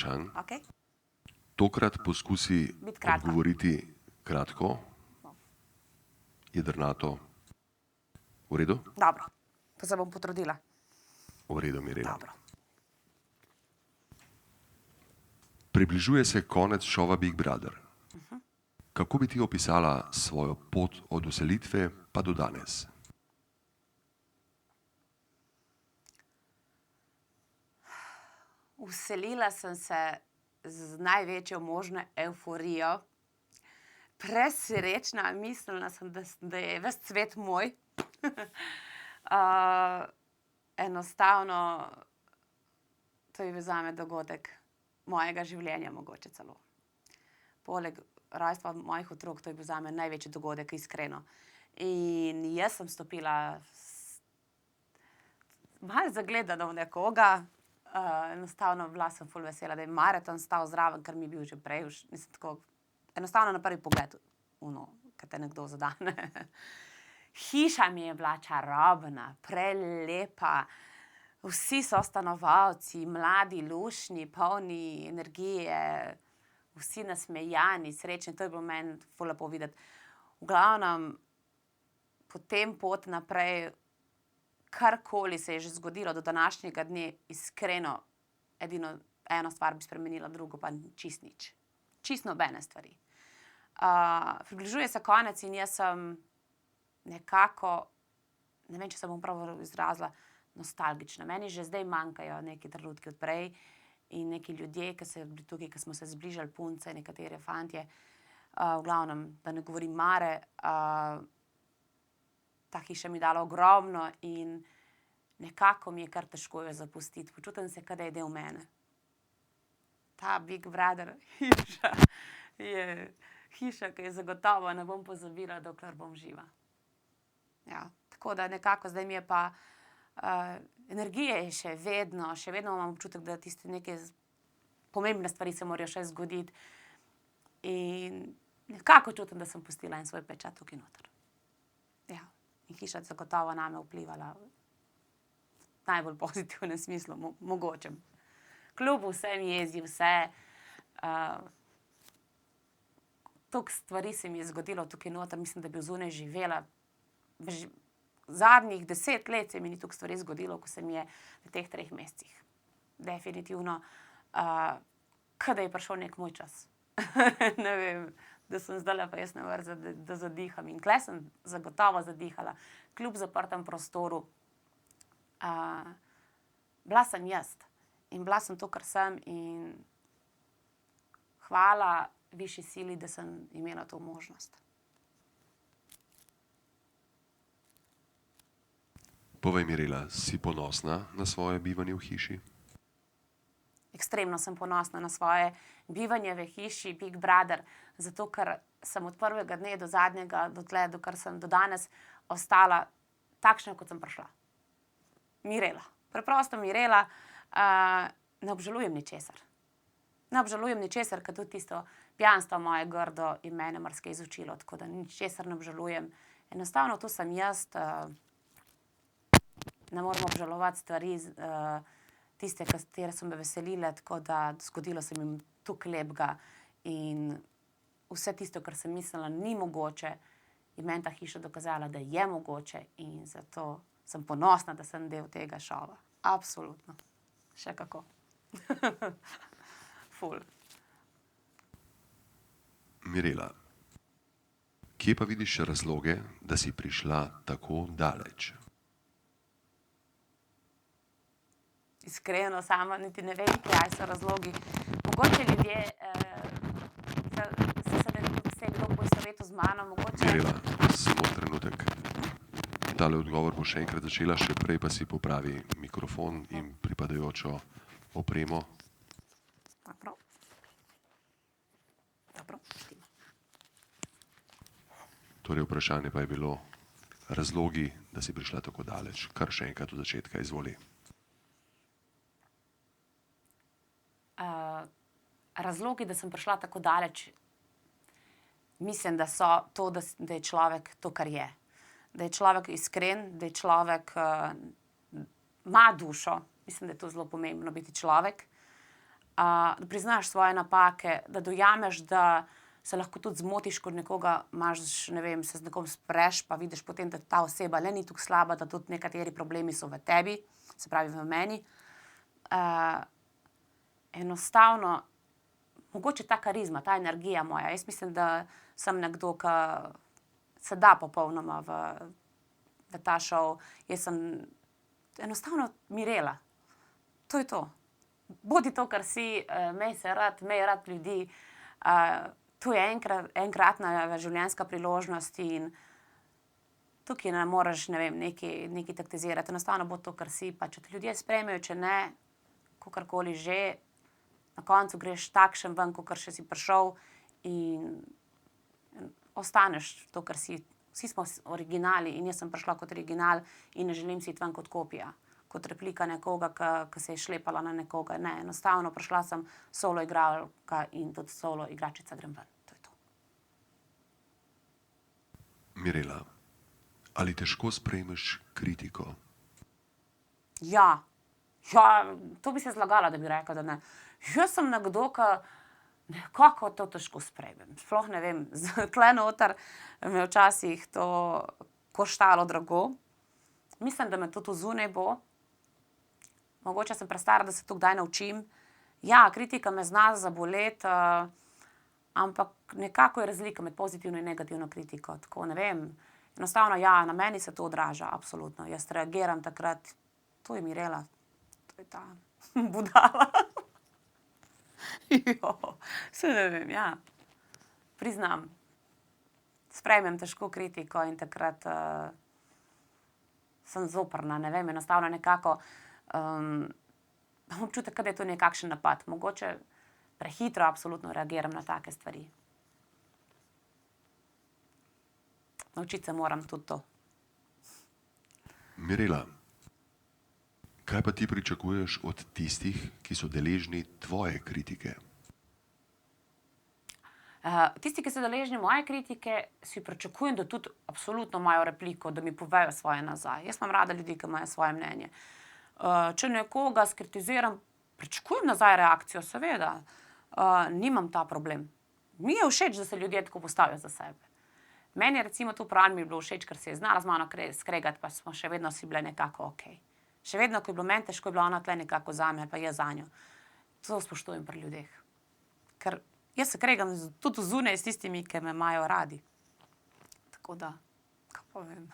vprašanj. Okay. Tokrat poskusi Biti kratka. odgovoriti kratko, jedrnato. V redu? Dobro, pa se bom potrudila. V redu, Mirela. Dobro. Približuje se konec šova Big Brother. Kako bi ti opisala svojo pot od vselitve pa do danes? Vselila sem se z največjo možno evforijo. Presrečna, mislila sem, da je ves svet moj. Enostavno, to je bil zame dogodek mojega življenja, mogoče celo. Poleg rojstva mojih otrok, to je bil zame največji dogodek, iskreno. In jaz sem stopila malo zagledano v nekoga. Enostavno bila sem ful vesela, da je Marjan stal zraven, ker mi je bil že prej. Enostavno na prvi pogled, kad te nekdo zadane. Hiša mi je bila čarobna, prelepa. Vsi so stanovalci, mladi, luštni, polni energije, vsi nasmejani, srečni. To je bilo meni ful lepo videti. V glavnem, potem pot naprej, karkoli se je že zgodilo do današnjega dne, iskreno, edino eno stvar bi spremenila, drugo pa čist nič. Čist nobene stvari. Približuje se konec in jaz sem nekako, ne vem, če se bom prav izrazila, nostalgična. Meni že zdaj manjkajo neki trenutki od prej in neki ljudje, ki so bili tukaj, ki smo se zbližali, punce, nekatere fantje. V glavnem, da ne govorim Mare, ta hiša mi je dala ogromno in nekako mi je kar težko jo zapustiti. Počutim se, kot da je del mene. Ta Big Brother hiša je hiša, ki je zagotovo ne bom pozabila, dokler bom živa. Ja, tako da nekako zdaj mi je pa energije je še vedno imam občutek, da tiste neke pomembne stvari se morajo še zgoditi. In nekako čutim, da sem pustila en svoj pečat tukaj noter. Ja, in hiša je zagotovo name vplivala v najbolj pozitivnem smislu, mogočem. Kljub vsem jezi, vse, toliko stvari se mi je zgodilo tukaj noter, mislim, da bi zunaj živela. Zadnjih 10 let se mi ni toliko stvari zgodilo, ko se mi je v teh 3 mesecih. Definitivno, kot da je prišel nek moj čas. Ne vem, da sem zdajle pa jaz na vrsti, da zadiham. In tule sem zagotovo zadihala, kljub zaprtem prostoru. Bila sem jaz in bila sem to, kar sem, in hvala višji sili, da sem imela to možnost. Povej, Mirela, si ponosna na svoje bivanje v hiši? Ekstremno sem ponosna na svoje bivanje v hiši Big Brother, zato ker sem od prvega dne do zadnjega, dokler sem do danes ostala takšna, kot sem prišla. Mirela. Preprosto Mirela. Ne obžalujem ničesar. Ne obžalujem ničesar, ker tudi tisto pijanstvo moje grdo je mene marsikaj izučilo, tako da ničesar ne obžalujem. Enostavno to sem jaz. Ne morem obžalovati stvari, tiste, katere so me veselile, tako da zgodilo se mi toliko lepega in vse tisto, kar sem mislila, ni mogoče, je meni ta hiša dokazala, da je mogoče, in zato sem ponosna, da sem del tega šova. Absolutno. Še kako. Ful. Mirela, kje pa vidiš razloge, da si prišla tako daleč? Iskreno, sama niti ne vem, kaj so razlogi. Mogoče ljudje se je kdo poistovetil z mano, mogoče... Mirela, samo trenutek. Tale odgovor bo še enkrat začela, še prej pa si popravi mikrofon in pripadajočo opremo. Dobro. Dobro. Torej, vprašanje pa je bilo razlogi, da si prišla tako daleč. Kar še enkrat od začetka, izvoli. Razlogi, da sem prišla tako daleč, mislim, da so to, da je človek to, kar je. Da je človek iskren, da je človek ima dušo. Mislim, da je to zelo pomembno, biti človek. da priznaš svoje napake, da dojameš, da se lahko tudi zmotiš, ko nekoga imaš, ne vem, se z nekom spreš, pa vidiš potem, da ta oseba le ni tako slaba, da tudi nekateri problemi so v tebi, se pravi v meni. Enostavno, mogoče ta karizma, ta energija moja. Jaz mislim, da sem nekdo, ki se da popolnoma v ta šov. Jaz sem enostavno Mirela. To je to. Bodi to, kar si, imej rad ljudi. To je enkratna življenjska priložnost in tukaj ne moreš, ne vem, nekaj taktizirati. Enostavno bo to, kar si. Pa če te ljudje sprejmejo, če ne, kakorkoli že, na koncu greš takšen ven, kakor še si prišel in ostaneš to, kar si. Vsi smo originali in jaz sem prišla kot original in ne želim si iti ven kot kopija, kot replika nekoga, ki se je šlepala na nekoga. Ne, enostavno prišla sem solo igralka in tudi solo igračica grem ven. To je to. Mirela, ali težko sprejmeš kritiko? Ja, to bi se zlagala, da bi rekla, da ne. Jaz sem nekdo, ki nekako to težko sprejmem. Sploh ne vem, tule noter me je včasih to koštalo drago. Mislim, da me tudi zunaj bo. Mogoče sem prestara, da se to kdaj naučim. Ja, kritika me zna zaboleti, ampak nekako je razlika med pozitivno in negativno kritiko. Tako, ne vem, enostavno ja, na meni se to odraža, absolutno. Jaz reagiram takrat, to je Mirela, to je ta budala. Saj ne vem, ja. Priznam. Sprejmem težko kritiko in takrat sem zoprna, ne vem, enostavno nekako imam občutek, da je to nekakšen napad. Mogoče prehitro absolutno reagiram na take stvari. Naučiti se moram tudi to. Mirela, kaj pa ti pričakuješ od tistih, ki so deležni tvoje kritike? Tisti, ki so deležni moje kritike, si pričakujem, da tudi absolutno imajo repliko, da mi povejo svoje nazaj. Jaz imam rada ljudi, ki imajo svoje mnenje. Če nekoga skritiziram, pričakujem nazaj reakcijo, seveda. Nimam ta problem. Mi je všeč, da se ljudje tako postavijo za sebe. Meni je recimo to prav mi bilo všeč, ker se je znala z mano skregati, pa smo še vedno si bile nekako okej. Še vedno, ko je bilo meni težko, je bila ona tle nekako zame, pa jaz zanjo. To spoštujem pri ljudeh. Ker jaz se kregam tudi zunaj s tistimi, ki me imajo radi. Tako da, kaj povem.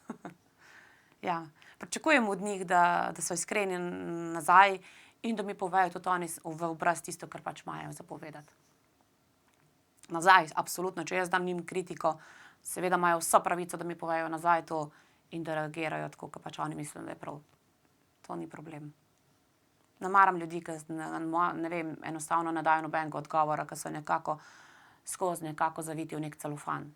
Ja, pričakujem od njih, da so iskreni nazaj in da mi povejo tudi oni v obraz tisto, kar pač imajo za povedati. Nazaj, absolutno, če jaz dam njim kritiko, seveda imajo vso pravico, da mi povejo nazaj to in da reagirajo tako, kot pač oni mislijo, da je prav. To ni problem. Ne maram ljudi, ki ne vem, enostavno ne dajo nobenega odgovora, ki so nekako skozi nekako zaviti v nek celofan.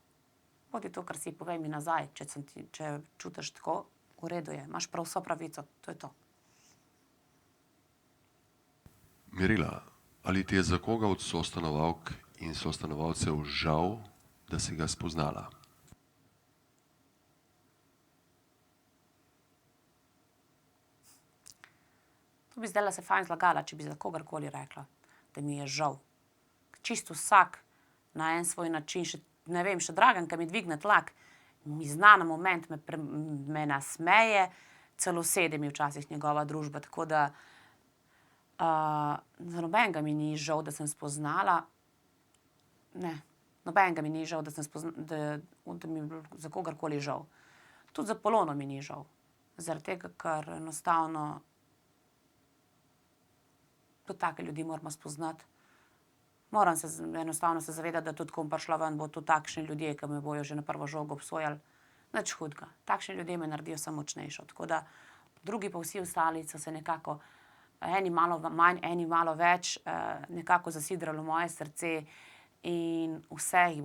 Bodi to, kar si, povej mi nazaj, če čutiš tako, v redu je, imaš prav vso pravico, to je to. Mirela, ali ti je za koga od sostanovalk in sostanovalcev žal, da si ga spoznala? To bi zdajle se fajn zlagala, če bi za kogarkoli rekla, da mi je žal. Čisto vsak na en svoj način, ne vem, še Dragan, ki mi dvigne tlak, mi zna na moment, me nasmeje, celo sede mi včasih njegova družba, tako da za nobenega mi ni žal, da sem spoznala. Ne, nobenega mi ni žal, da mi je bilo za kogarkoli žal. Tudi za Polono mi ni žal. Zaradi tega, ker enostavno tudi take ljudi moramo spoznati. Moram se enostavno zavedati, da tudi ko bom prišla ven, bo tudi takšni ljudje, ki me bojo že na prvo žogo obsojali. Nič hudega. Takšni ljudje me naredijo samo močnejšo. Tako da drugi pa vsi ostali so se nekako, eni malo manj, eni malo več, nekako zasidrali v moje srce in vse jih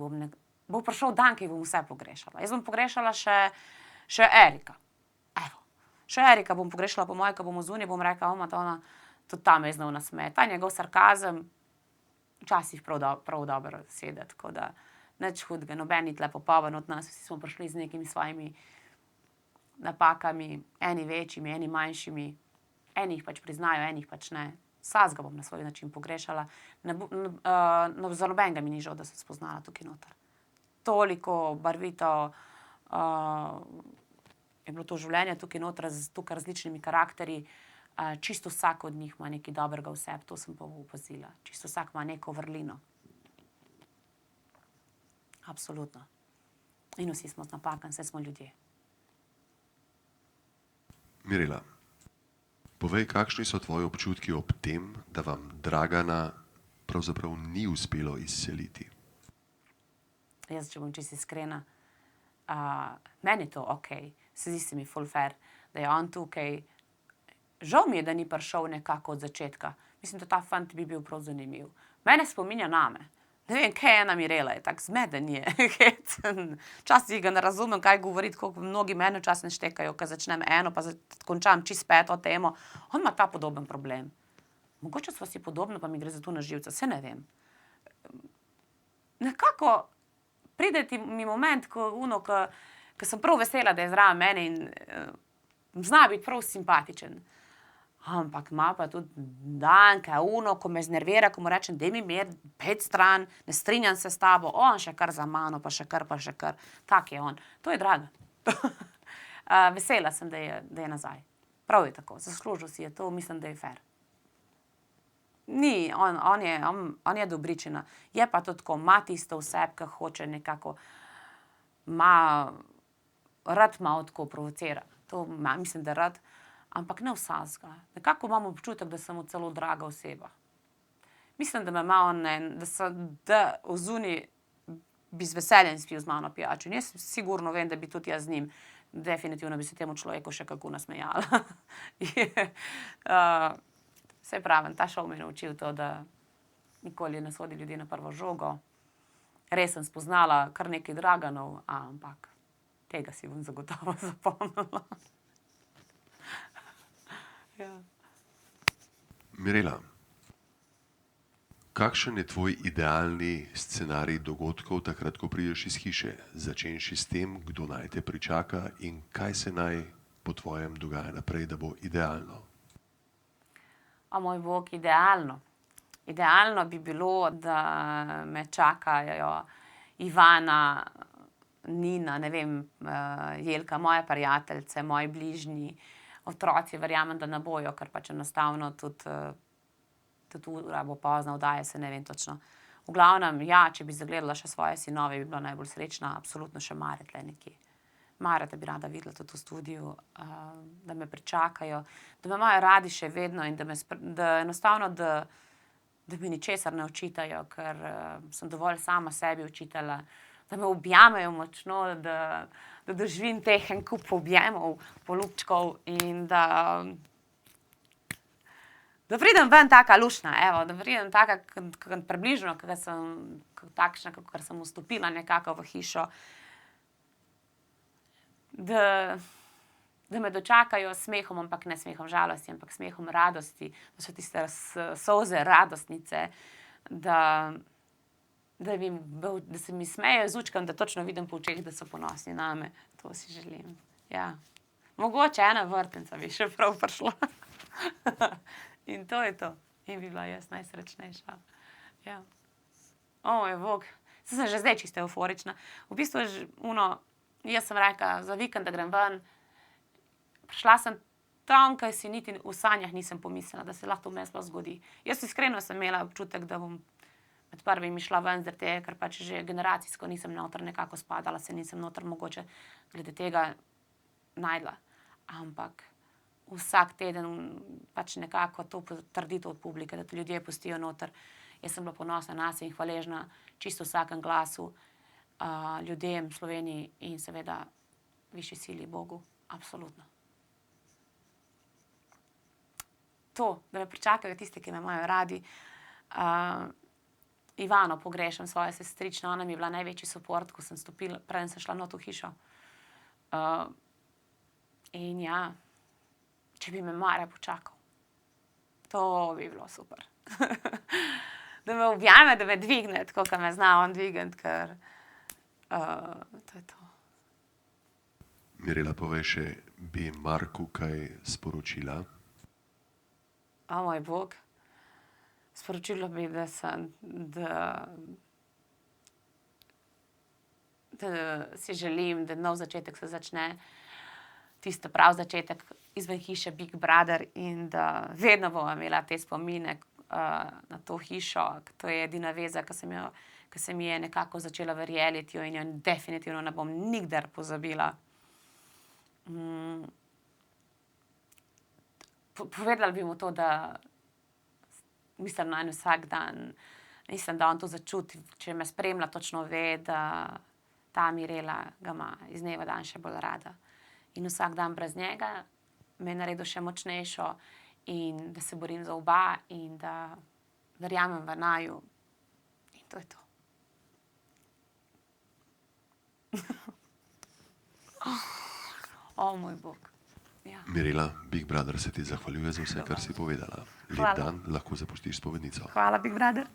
bo prišel dan, ki jih bom vse pogrešala. Jaz bom pogrešala še Erika. Evo. Še Erika bom pogrešala po moje, ko bomo zunaj, bom rekla, ona, tudi ta me je znal nasmejati. Ta njegov sarkazem včasih prav dobro sede, tako da nič hudega, noben ni tle popoln od nas, vsi smo prišli z nekimi svojimi napakami, eni večjimi, eni manjšimi, eni jih pač priznajo, eni jih pač ne. Vsakega bom na svoj način pogrešala. Za nobenega mi ni žal, da sem spoznala tukaj noter. Toliko barvito je bilo to življenje tukaj noter z toliko različnimi karakterji. Čisto vsak od njih ima nekaj dobrega v sebi, to sem pa opazila. Čisto vsak ima neko vrlino. Absolutno. In vsi smo z napakami, saj smo ljudje. Mirela, povej, kakšni so tvoji občutki ob tem, da vam Dragana pravzaprav ni uspelo izseliti? Jaz, če bom čisto iskrena, meni je to okej. Zdi se mi ful fair, da je on tukaj. Žal mi je, da ni prišel nekako od začetka. Mislim, da ta fant bi bil prav zanimiv. Mene spominja name. Ne vem, kaj je ena Mirela, je tak zmeden je. Včasih ga ne razumem, kaj govori, tako mnogi mene včasih ne štekajo, ko začnem eno, pa končam čisto peto temo. On ima ta podoben problem. Mogoče sva si podobna, pa mi gre za to na živce, se ne vem. Nekako pride ti mi moment, ko sem prav vesela, da je zraven mene in zna biti prav simpatičen. Ampak ima pa tudi danke, ko me znervira, ko mu rečem, daj mi mir, pet stran, ne strinjam se s tabo, on še kar za mano, pa še kar. Tak je on. To je Dragan. Vesela sem, da je nazaj. Prav je tako, zaslužil si je to, mislim, da je fair. Ni, on je dobričina. Je pa to tako, ima tisto v sebi, ki hoče nekako, rad malo tako provocira. To mislim, da rad. Ampak ne vsakega. Nekako imam občutek, da sem mu celo draga oseba. Mislim, da me ima on, da ozunaj bi z veseljem spil z mano pijačo. In jaz sigurno vem, da bi tudi jaz z njim, definitivno bi se temu človeku še kako nasmejala. Saj pravim, ta šov me je naučil to, da nikoli ne sodi ljudi na prvo žogo. Res sem spoznala kar nekaj Draganov, ampak tega si bom zagotovo zapomnila. Ja. Mirela, kakšen je tvoj idealni scenarij dogodkov takrat, ko prideš iz hiše? Začenši s tem, kdo naj te pričaka in kaj se naj po tvojem dogaja naprej, da bo idealno? O moj bog, idealno. Idealno bi bilo, da me čakajo Ivana, Nina, ne vem, Jelka, moje prijateljice, moji bližnji, otroci, verjamem, da ne bojo, ker pač enostavno tudi ura bo pozna, vdaje se, ne vem točno. V glavnem, ja, če bi zagledala še svoje sinove, bi bila najbolj srečna, absolutno še Mare tle nekje. Mareta bi rada videla tudi v studiu, da me pričakajo, da me imajo radi še vedno in da enostavno, da mi ničesar ne očitajo, ker sem dovolj sama sebi očitala, da me objamejo močno, da doživim teh en kup objemov, polubčkov in da pridem ven taka luštna, evo, da pridem taka približno, takšna, kakor sem vstopila nekako v hišo, da me dočakajo s smehom, ampak ne smehom žalosti, ampak smehom radosti, da so tiste solze radostnice, da se mi smejejo z učkami, da točno vidim po očeh, da so ponosni name. To si želim. Ja. Mogoče ena vrtnica bi še prav prišla. In to je to. In bi bila jaz najsrečnejša. Ja. O moj bog. Saj sem že zdaj čisto evforična. V bistvu jaz sem rekla, za vikend, da grem ven. Prišla sem tam, kaj si niti v sanjah nisem pomislila, da se lahko to meni sploh zgodi. Jaz iskreno sem imela občutek, da bom med prvimi šla ven, zaradi tega, ker pač že generacijsko nisem noter nekako spadala, se nisem noter mogoče glede tega najdla. Ampak vsak teden pač nekako to potrditev od publike, da te ljudje pustijo noter. Jaz sem bila ponosna nase in hvaležna čisto vsakem glasu, ljudem, Sloveniji in seveda višji sili, Bogu. Absolutno. To, da me pričakajo tisti, ki me imajo radi. Ivano pogrešam, svojo sestrično, ona mi je bila največji suport, ko sem stopila, preden sem šla not v hišo. In ja, če bi me Mare počakal, to bi bilo super. Da me objame, da me dvigne, tako kot me zna on dvigniti, ker to je to. Mirela, povej še, bi Marku kaj sporočila? O moj bog. Sporočilo bi, da si želim, da nov začetek se začne, tisto prav začetek izven hiše Big Brother in da vedno bom imela te spomine na to hišo, ker to je edina veza, ki se mi je nekako začela v realityju in jo definitivno ne bom nikdar pozabila. Povedala bi mu to, da mislim nanj vsak dan, mislim, da on to začuti, če me spremlja, točno ve, da ta Mirela ga ima iz dneva v dan še bolj rada. In vsak dan brez njega me je naredil še močnejšo in da se borim za oba in da verjamem v naju. In to je to. O, moj bog. Ja. Mirela, Big Brother se ti zahvaljuje za vse, kar si povedala. Lep Hvala. dan, lahko zapustiš spovednico. Hvala, Big Brother.